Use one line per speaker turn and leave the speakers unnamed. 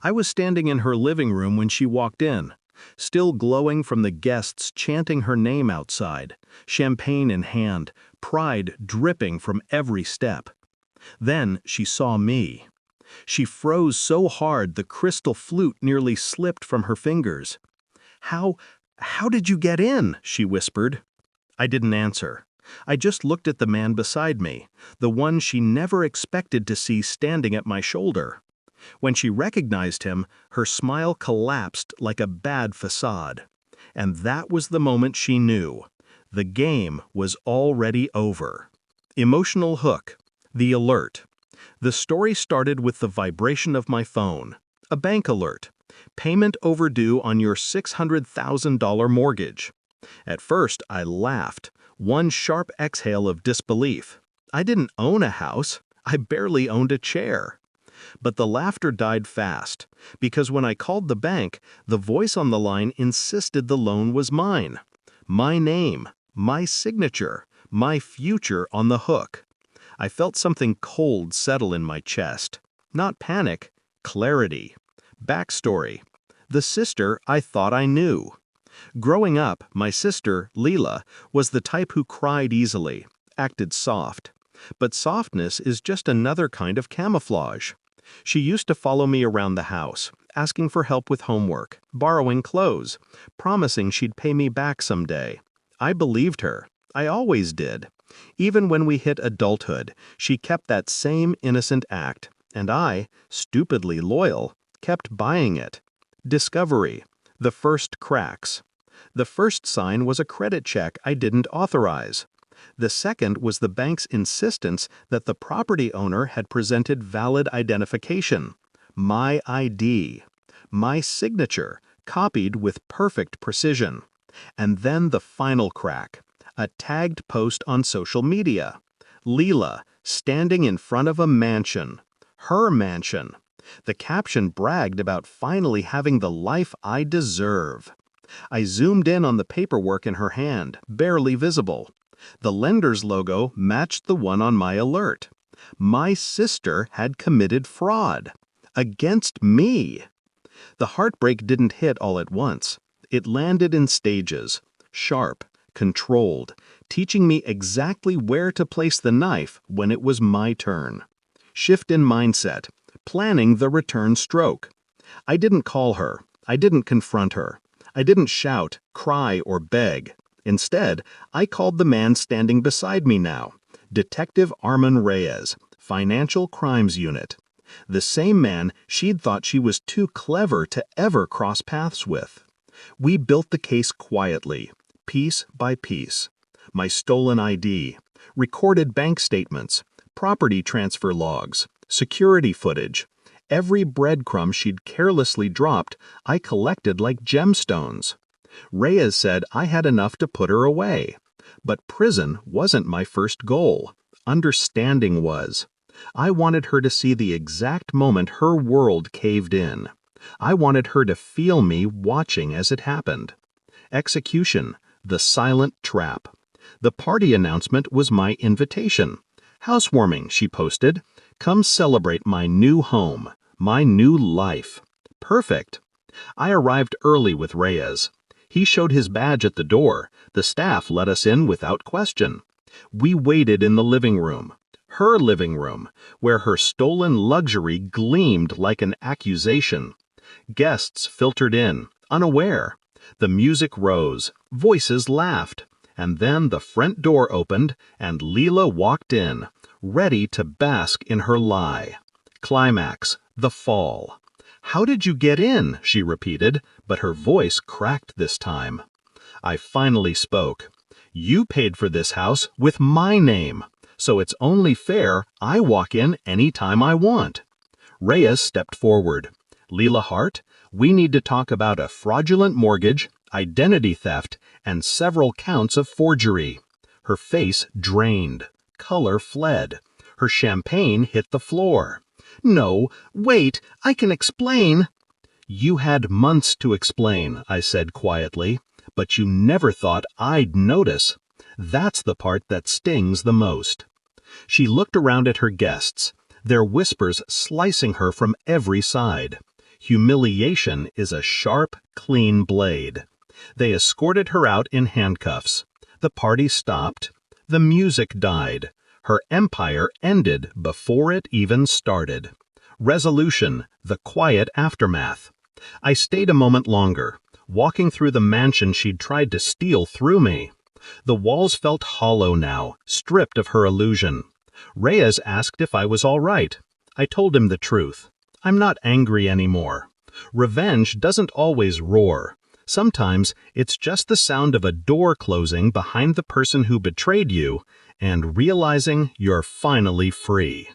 I was standing in her living room when she walked in, still glowing from the guests chanting her name outside, champagne in hand, pride dripping from every step. Then she saw me. She froze so hard the crystal flute nearly slipped from her fingers. How did you get in?" she whispered. I didn't answer. I just looked at the man beside me, the one she never expected to see standing at my shoulder. When she recognized him, her smile collapsed like a bad facade. And that was the moment she knew. The game was already over. Emotional hook. The alert. The story started with the vibration of my phone. A bank alert. Payment overdue on your $600,000 mortgage. At first, I laughed, one sharp exhale of disbelief. I didn't own a house. I barely owned a chair. But the laughter died fast, because when I called the bank, the voice on the line insisted the loan was mine. My name, my signature, my future on the hook. I felt something cold settle in my chest. Not panic, clarity. Backstory. The sister I thought I knew. Growing up, my sister, Leela, was the type who cried easily, acted soft. But softness is just another kind of camouflage. She used to follow me around the house, asking for help with homework, borrowing clothes, promising she'd pay me back someday. I believed her. I always did. Even when we hit adulthood, she kept that same innocent act, and I, stupidly loyal, kept buying it. Discovery. The first cracks. The first sign was a credit check I didn't authorize. The second was the bank's insistence that the property owner had presented valid identification. My ID. My signature, copied with perfect precision. And then the final crack. A tagged post on social media. Leela, standing in front of a mansion. Her mansion. The caption bragged about finally having the life I deserve. I zoomed in on the paperwork in her hand, barely visible. The lender's logo matched the one on my alert. My sister had committed fraud. Against me. The heartbreak didn't hit all at once. It landed in stages, sharp, controlled, teaching me exactly where to place the knife when it was my turn. Shift in mindset, planning the return stroke. I didn't call her. I didn't confront her. I didn't shout, cry, or beg. Instead, I called the man standing beside me now, Detective Armin Reyes, Financial Crimes Unit. The same man she'd thought she was too clever to ever cross paths with. We built the case quietly, piece by piece. My stolen ID, recorded bank statements, property transfer logs, security footage. Every breadcrumb she'd carelessly dropped, I collected like gemstones. Reyes said I had enough to put her away. But prison wasn't my first goal. Understanding was. I wanted her to see the exact moment her world caved in. I wanted her to feel me watching as it happened. Execution, the silent trap. The party announcement was my invitation. "Housewarming," she posted. "Come celebrate my new home, my new life." Perfect. I arrived early with Reyes. He showed his badge at the door. The staff let us in without question. We waited in the living room, her living room, where her stolen luxury gleamed like an accusation. Guests filtered in, unaware. The music rose, voices laughed, and then the front door opened and Leela walked in, ready to bask in her lie. Climax, the fall. "How did you get in?" she repeated, but her voice cracked this time. I finally spoke. "You paid for this house with my name, so it's only fair I walk in any time I want." Reyes stepped forward. "Leela Hart, we need to talk about a fraudulent mortgage, identity theft, and several counts of forgery." Her face drained. Color fled. Her champagne hit the floor. "No, wait, I can explain." "You had months to explain," I said quietly, "but you never thought I'd notice. That's the part that stings the most." She looked around at her guests, their whispers slicing her from every side. Humiliation is a sharp, clean blade. They escorted her out in handcuffs. The party stopped. The music died. Her empire ended before it even started. Resolution, the quiet aftermath. I stayed a moment longer, walking through the mansion she'd tried to steal through me. The walls felt hollow now, stripped of her illusion. Reyes asked if I was all right. I told him the truth. I'm not angry anymore. Revenge doesn't always roar. Sometimes it's just the sound of a door closing behind the person who betrayed you and realizing you're finally free.